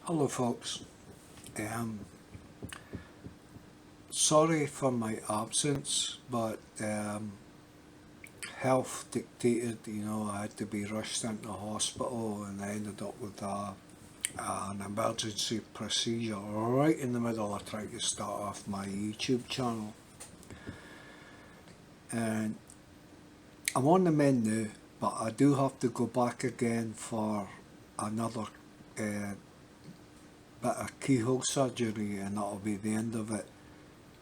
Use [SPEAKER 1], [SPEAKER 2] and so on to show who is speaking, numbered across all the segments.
[SPEAKER 1] Hello folks, um, sorry for my absence, but health dictated, I had to be rushed into hospital and I ended up with an emergency procedure right in the middle of trying to start off my YouTube channel. And I'm on the mend now, but I do have to go back again for another bit of keyhole surgery, and that'll be the end of it.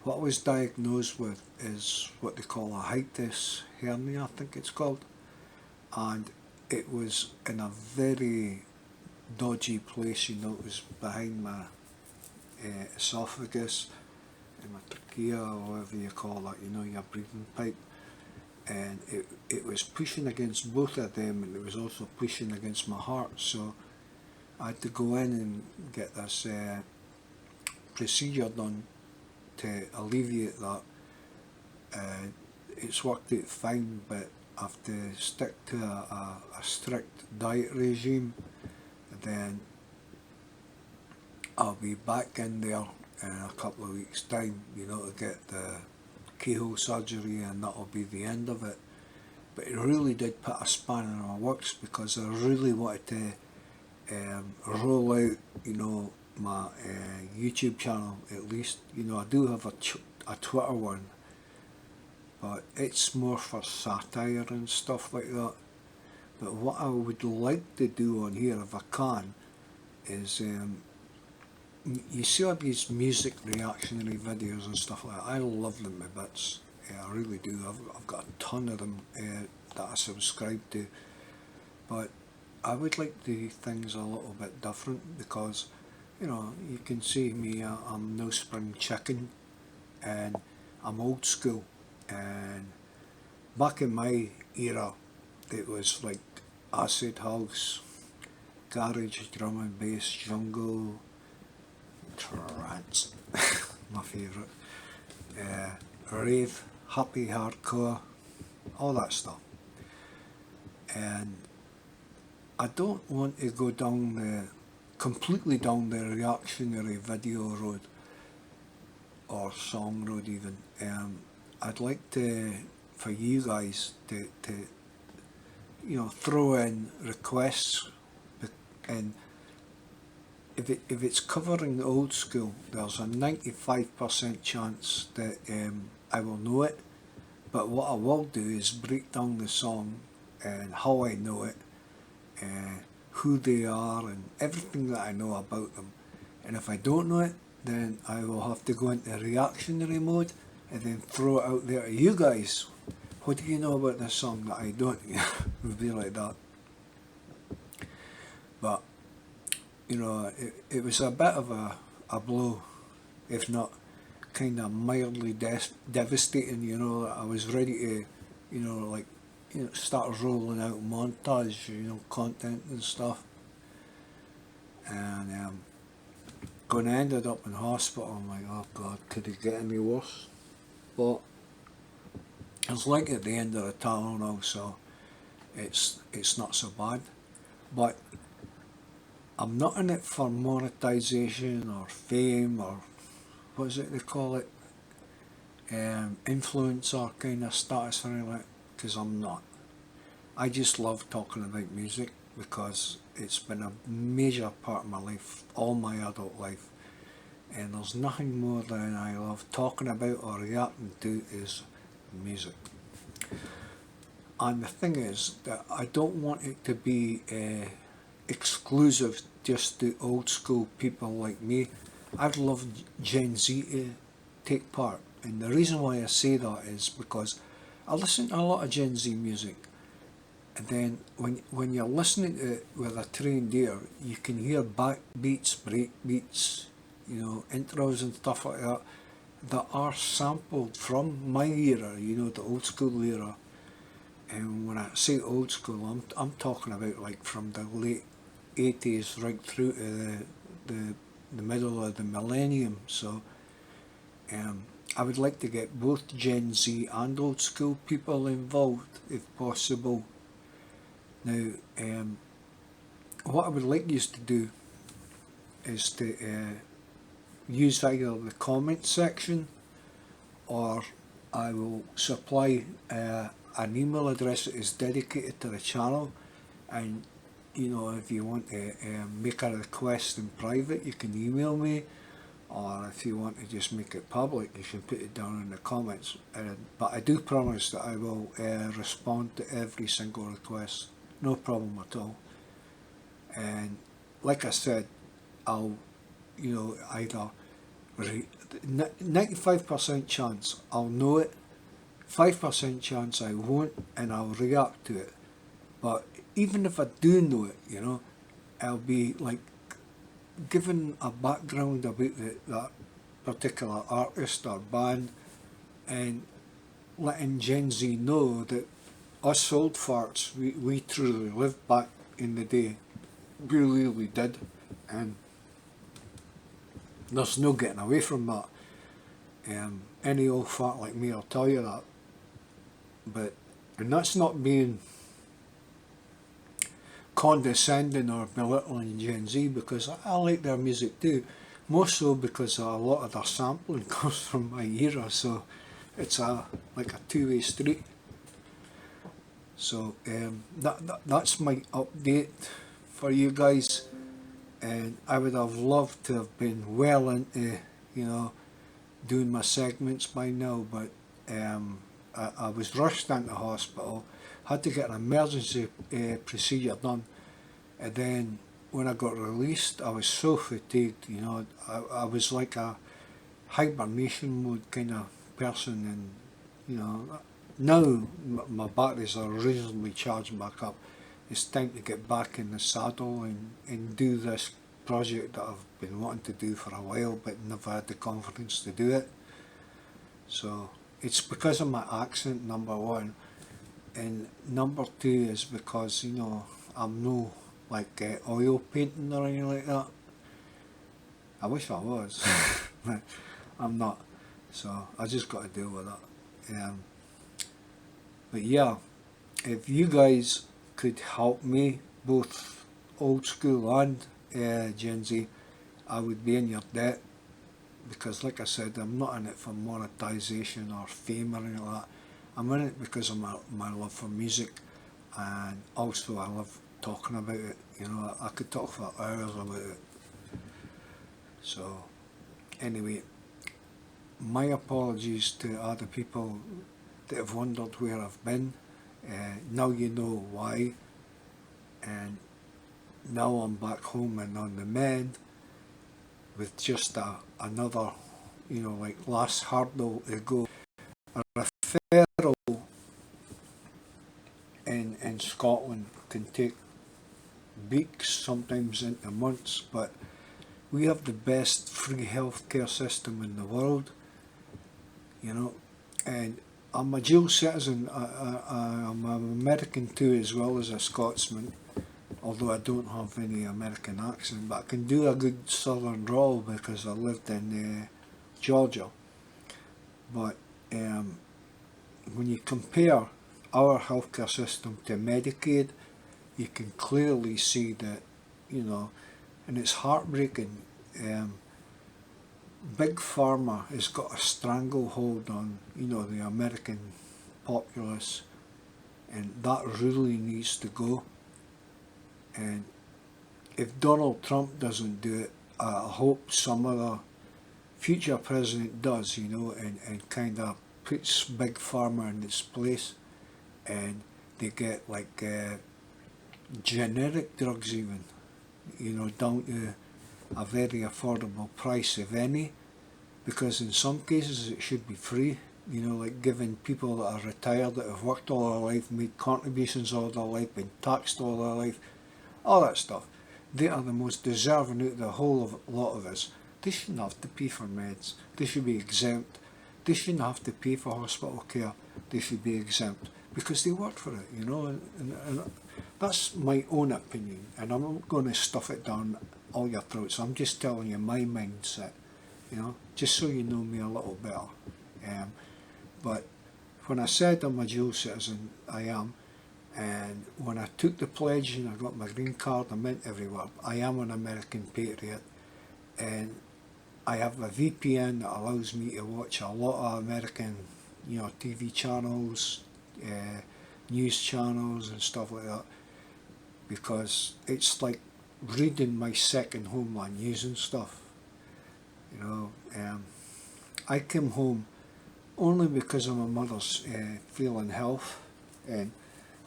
[SPEAKER 1] What I was diagnosed with is what they call a hiatus hernia, I think it's called, and it was in a very dodgy place. It was behind my esophagus, in my trachea, or whatever you call that, your breathing pipe, and it was pushing against both of them, and it was also pushing against my heart, so I had to go in and get this procedure done to alleviate that. It's worked out fine, but I have to stick to a strict diet regime. Then I'll be back in there in a couple of weeks' time, to get the keyhole surgery, and that'll be the end of it. But it really did put a spanner in my works because I really wanted to roll out, my YouTube channel at least. I do have a Twitter one, but it's more for satire and stuff like that. But what I would like to do on here, if I can, is you see all these music reactionary videos and stuff like that. I love them a bits. I really do. I've got a ton of them that I subscribe to. But I would like to do things a little bit different because, you can see me, I'm no spring chicken, and I'm old school. And back in my era, it was like acid house, garage, drum and bass, jungle, trance, my favourite, rave, happy hardcore, all that stuff. And I don't want to go completely down the reactionary video road or song road even. I'd like for you guys to throw in requests, and if it's covering the old school, there's a 95% chance that I will know it. But what I will do is break down the song and how I know it, who they are, and everything that I know about them. And if I don't know it, then I will have to go into reactionary mode and then throw it out there to you guys. What do you know about this song that I don't? It would be like that. But it was a bit of a blow, if not kind of mildly devastating. I was ready to, start rolling out montage, content and stuff, and when I ended up in hospital, I'm like, oh God, could it get any worse? But it's like at the end of the tunnel now, so it's not so bad. But I'm not in it for monetization or fame or what is it they call it, influencer kind of status or anything like that, because I'm not. I just love talking about music because it's been a major part of my life, all my adult life, and there's nothing more than I love talking about or reacting to is music. And the thing is that I don't want it to be exclusive just to old school people like me. I'd love Gen Z to take part, and the reason why I say that is because I listen to a lot of Gen Z music, and then when you're listening to it with a trained ear, you can hear backbeats, breakbeats, intros and stuff like that are sampled from my era, the old school era. And when I say old school, I'm talking about like from the late 80s right through to the middle of the millennium. So I would like to get both Gen Z and old school people involved if possible. Now, what I would like you to do is to use either the comment section, or I will supply an email address that is dedicated to the channel, and if you want to make a request in private, you can email me, or if you want to just make it public, you can put it down in the comments. But I do promise that I will respond to every single request, no problem at all. And like I said, I'll either 95% chance I'll know it, 5% chance I won't, and I'll react to it. But even if I do know it, I'll be like giving a background about that particular artist or band, and letting Gen Z know that us old farts, we truly lived back in the day. We really did, and there's no getting away from that. Any old fart like me will tell you that. And that's not being condescending or belittling Gen Z, because I like their music too, more so because a lot of their sampling comes from my era, so it's like a two-way street. So that's my update for you guys, and I would have loved to have been well into doing my segments by now, but I was rushed into hospital, had to get an emergency procedure done, and then when I got released I was so fatigued, I was like a hibernation mode kind of person, and now my batteries are reasonably charged back up. It's time to get back in the saddle and do this project that I've been wanting to do for a while but never had the confidence to do it. So it's because of my accent, number one, and number two is because I'm no like oil painting or anything like that. I wish I was, but I'm not, so I just got to deal with that. But yeah, if you guys could help me, both old school and Gen Z, I would be in your debt, because like I said, I'm not in it for monetization or fame or anything like that. I'm in it because of my love for music, and also I love talking about it. I could talk for hours about it. So anyway, my apologies to other people that have wondered where I've been. Now you know why, and now I'm back home and on the mend, with just another, like last hurdle to go. A referral in Scotland can take weeks, sometimes into months, but we have the best free healthcare system in the world, and I'm a dual citizen. I'm an American too, as well as a Scotsman, although I don't have any American accent, but I can do a good southern drawl because I lived in Georgia. But when you compare our healthcare system to Medicaid, you can clearly see that, and it's heartbreaking. Big Pharma has got a stranglehold on, the American populace, and that really needs to go. And if Donald Trump doesn't do it, I hope some other future president does, and kind of puts Big Pharma in its place, and they get like generic drugs even, down to a very affordable price, if any, because in some cases it should be free, like giving people that are retired, that have worked all their life, made contributions all their life, been taxed all their life, all that stuff. They are the most deserving out of the whole lot of us. They shouldn't have to pay for meds. They should be exempt. They shouldn't have to pay for hospital care. They should be exempt because they work for it, and that's my own opinion, and I'm not going to stuff it down all your throats. I'm just telling you my mindset, just so you know me a little better. But when I said I'm a dual citizen, I am. And when I took the pledge and I got my green card, I meant everywhere. I am an American patriot. and I have a VPN that allows me to watch a lot of American, TV channels, news channels and stuff like that, because it's like reading my second homeland news and stuff. I came home only because of my mother's failing health, and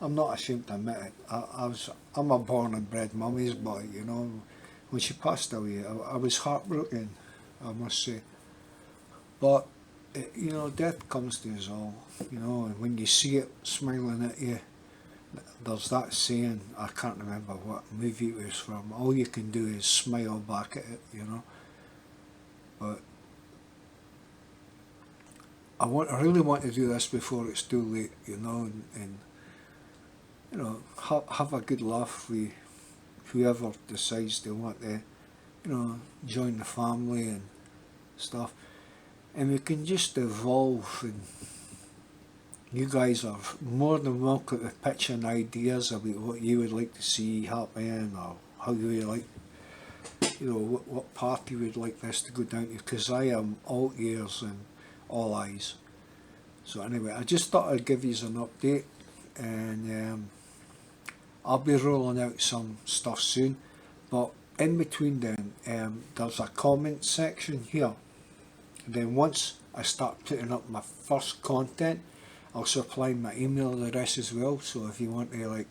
[SPEAKER 1] I'm not ashamed to admit it. I'm a born and bred mummy's boy. When she passed away, I was heartbroken, I must say. But death comes to us all. And when you see it smiling at you, there's that saying. I can't remember what movie it was from. All you can do is smile back at it. But I really want to do this before it's too late, and have a good laugh with whoever decides they want to, join the family and stuff, and we can just evolve. And you guys are more than welcome to pitch in ideas about what you would like to see happen, or how you would like, what path you would like this to go down to, because I am all ears and all eyes. So anyway, I just thought I'd give you an update, and I'll be rolling out some stuff soon. But in between then, there's a comment section here. And then once I start putting up my first content, I'll supply my email address as well. So if you want to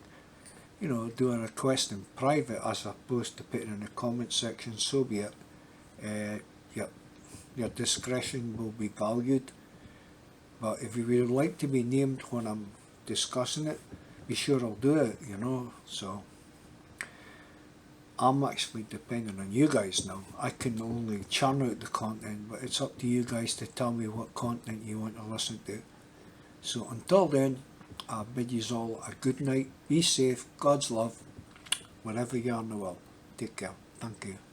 [SPEAKER 1] do a request in private as opposed to putting in the comment section, so be it. Your discretion will be valued. But if you would like to be named when I'm discussing it, be sure I'll do it, So I'm actually depending on you guys now. I can only churn out the content, but it's up to you guys to tell me what content you want to listen to. So until then, I bid you all a good night. Be safe. God's love. Wherever you are in the world. Take care. Thank you.